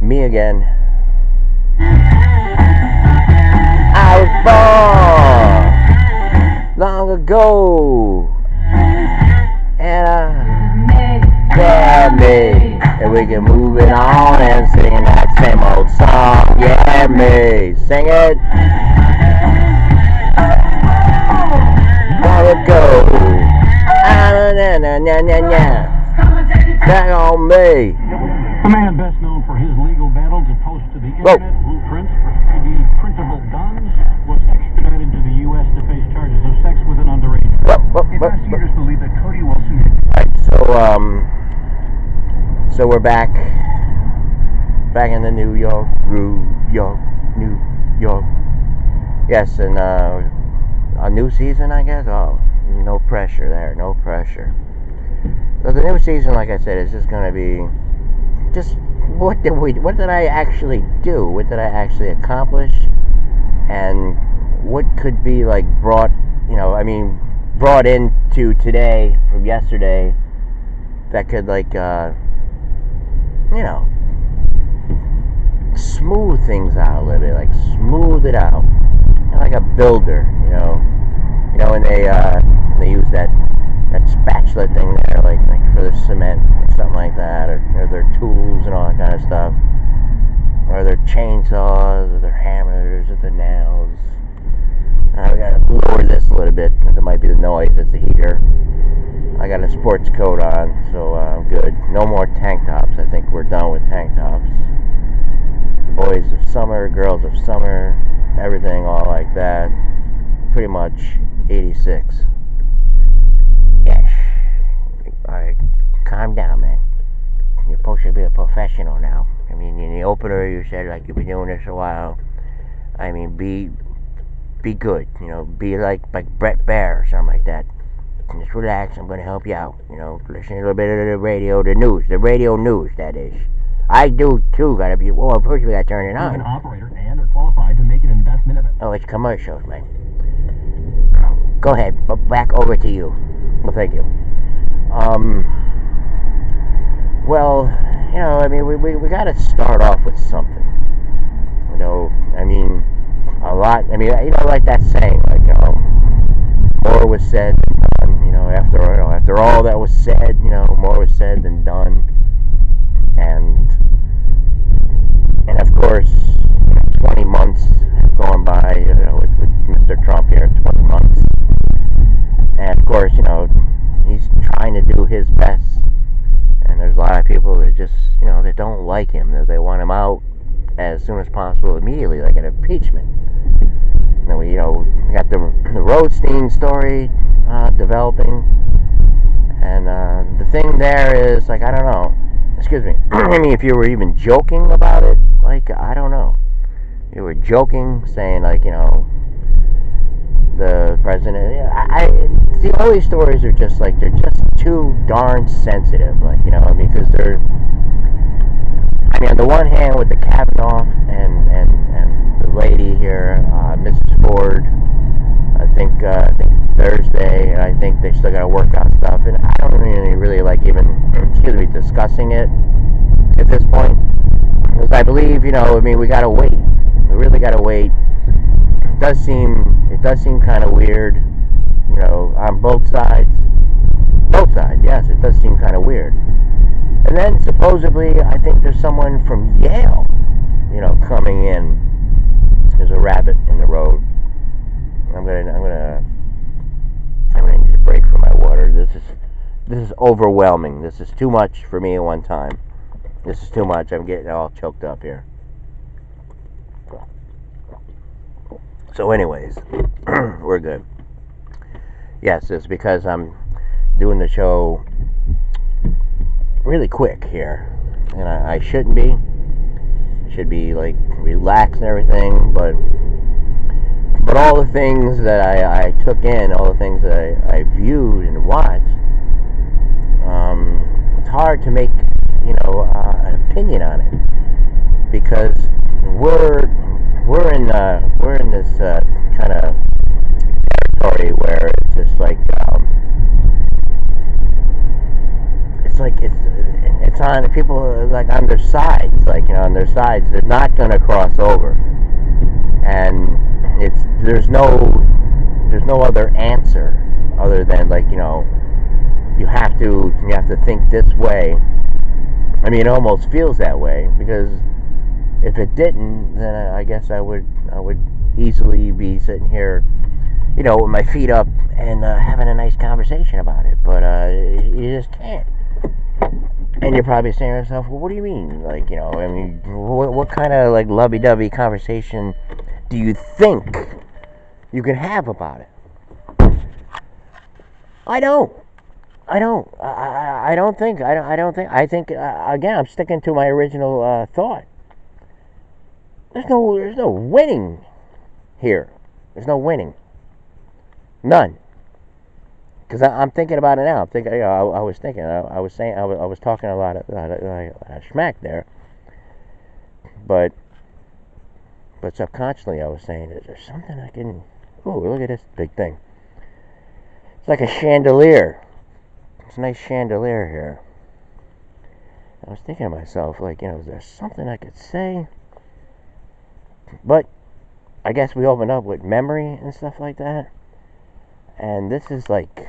Me again. I was born long ago, and yeah, me. And we can move it on and sing that same old song. Yeah, me. Sing it. Long ago. Hang on me. The man best known for his legal battle to post to the internet blueprints for 3D printable guns was extradited to the U.S. to face charges of sex with an underage girl. Investigators believe that Cody Wilson. Alright, so we're back in the New York, New York. Yes, and a new season, I guess. Oh, no pressure there, no pressure. So the new season, like I said, is just gonna be just what did I actually do? What did I actually accomplish? And what could be like brought into today from yesterday that could smooth things out a little bit, like smooth it out, like a builder, when they use that spatula thing there, like for the cement, or something like that, or their tools and all that kind of stuff, or their chainsaws, or their hammers, or their nails. I gotta lower this a little bit because it might be the noise. It's a heater. I got a sports coat on, so I'm good. No more tank tops. I think we're done with tank tops. Boys of summer, girls of summer, everything all like that. Pretty much 86. Yes. Alright, calm down, man. You're supposed to be a professional now. I mean, in the opener you said like you've been doing this a while. I mean, be good, be like Brett Baer or something like that. And just relax, I'm gonna help you out. Listen to a little bit of the radio news, that is. I do too, gotta be, well, first we gotta turn it on. You're an operator and are qualified to make an investment of it. Oh, it's commercials, man. Go ahead, back over to you. Well, thank you. We gotta start off with something. A lot, like that saying, more was said than done, after all that was said, more was said than done. And of course, 20 months have gone by, with Mr. Trump here, 20 months. And of course, he's trying to do his best. And there's a lot of people that just, that don't like him, that they want him out as soon as possible, immediately, like an impeachment. And then we got the Rothstein story developing. And the thing there is, I don't know. Excuse me. If you were even joking about it, I don't know. You were joking, saying, the president. See, all these stories are just they're just too darn sensitive. Because they're. On the one hand, with the Kavanaugh and the lady here, Mrs. Ford, I think Thursday, and I think they still got to work out stuff. And I don't really even discussing it at this point, because I believe we got to wait. We really got to wait. It does seem kind of weird, on both sides. Both sides, yes, it does seem kind of weird. And then supposedly, I think there's someone from Yale, coming in. There's a rabbit in the road. I'm gonna need a break for my water. This is overwhelming. This is too much for me at one time. This is too much. I'm getting all choked up here. So anyways, we're good. Yes, it's because I'm doing the show really quick here. And I shouldn't be. I should be relaxed and everything, but all the things that I took in, all the things that I viewed and watched, it's hard to make an opinion on it, because we're in this kind of territory where it's just it's on people on the their sides, like, on their sides, they're not going to cross over. And there's no other answer other than, like, you have to think this way. I mean, it almost feels that way, because if it didn't, then I guess I would easily be sitting here, with my feet up and having a nice conversation about it. But you just can't. And you're probably saying to yourself, well, what do you mean? Like, I mean, what kind of, like, lovey-dovey conversation do you think you can have about it? I don't think, again, I'm sticking to my original thought. There's no winning here. There's no winning. None. Because I'm thinking about it now. I'm thinking, I was thinking, I was talking a lot of schmack there. But subconsciously I was saying, is there something I can, look at this big thing. It's like a chandelier. It's a nice chandelier here. I was thinking to myself, like, is there something I could say? But I guess we open up with memory and stuff like that. And this is like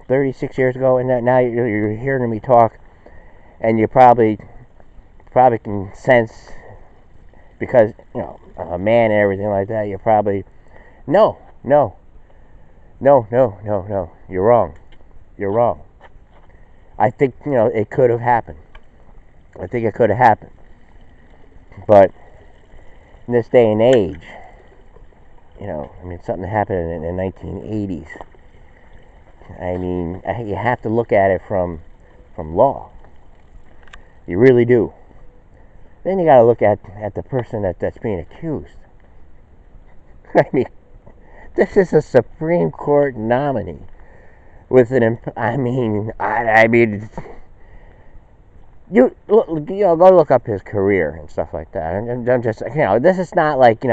36 years ago, and now you're hearing me talk, and you probably can sense, because, I'm a man and everything like that, you're probably, no, you're wrong. I think, it could have happened. But in this day and age, something happened in the 1980s. I mean, you have to look at it from law. You really do. Then you got to look at the person that's being accused. I mean, this is a Supreme Court nominee with an. You go look up his career and stuff like that, and I'm just, this is not like,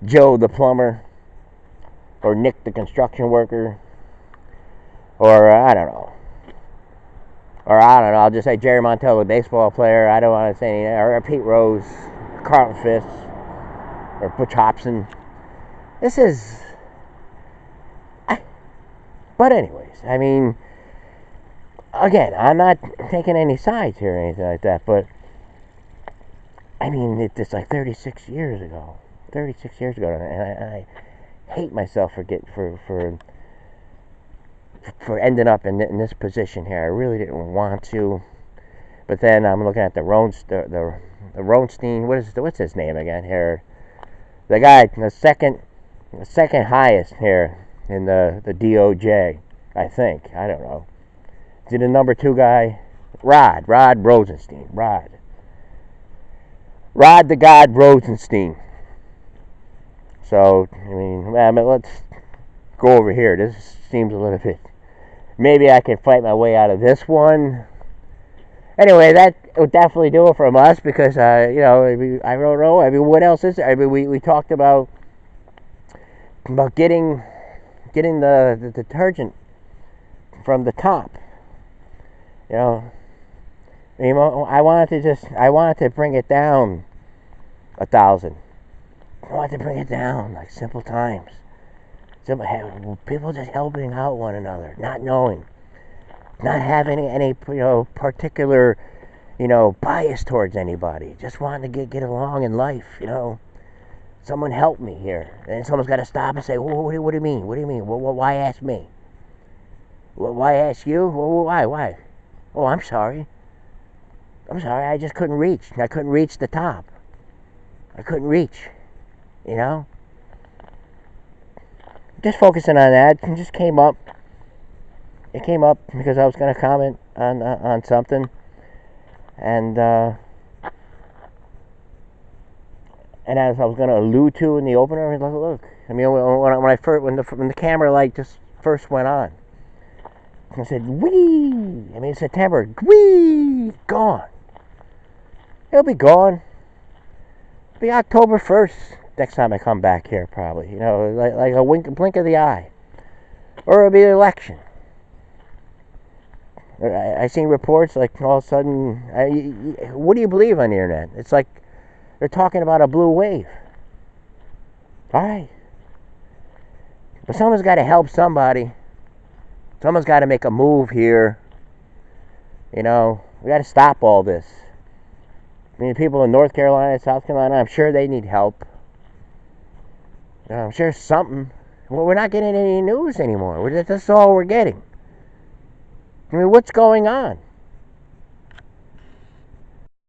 Joe the plumber, or Nick the construction worker, or I don't know, I'll just say Jerry Montel, the baseball player. I don't want to say anything, or Pete Rose, Carlton Fisk, or Butch Hobson. This is, but anyways, I mean, again, I'm not taking any sides here or anything like that, but I mean, it's like 36 years ago, and I hate myself for ending up in this position here. I really didn't want to, but then I'm looking at the Ronstein. What's his name again here? The guy, the second highest here in the DOJ, I think. I don't know. Is it the number 2 guy? Rod Rosenstein. Rod the God Rosenstein. So, I mean, let's go over here. This seems a little bit, maybe I can fight my way out of this one. Anyway, that would definitely do it from us, because, I don't know. I mean, what else is there? I mean, we talked about getting the detergent from the top. I wanted to bring it down 1,000. I wanted to bring it down, like simple times. People just helping out one another, not knowing, not having any particular, bias towards anybody. Just wanting to get along in life, Someone help me here, and someone's got to stop and say, what do you mean? What do you mean? Why ask me? Why ask you? Why? Oh, I'm sorry. I just couldn't reach. I couldn't reach the top. I couldn't reach. Just focusing on that, it just came up. It came up because I was going to comment on something, and as I was going to allude to in the opener, I was like, look. I mean, when the camera light just first went on, I said, whee! I mean, September, whee! Gone. It'll be gone. It'll be October 1st next time I come back here, probably. Like a blink of the eye. Or it'll be an election. I seen reports like all of a sudden. What do you believe on the internet? It's like they're talking about a blue wave. All right, but someone's got to help somebody. Someone's got to make a move here. We got to stop all this. I mean, people in North Carolina, South Carolina, I'm sure they need help. I'm sure something. Well, we're not getting any news anymore. That's all we're getting. I mean, what's going on?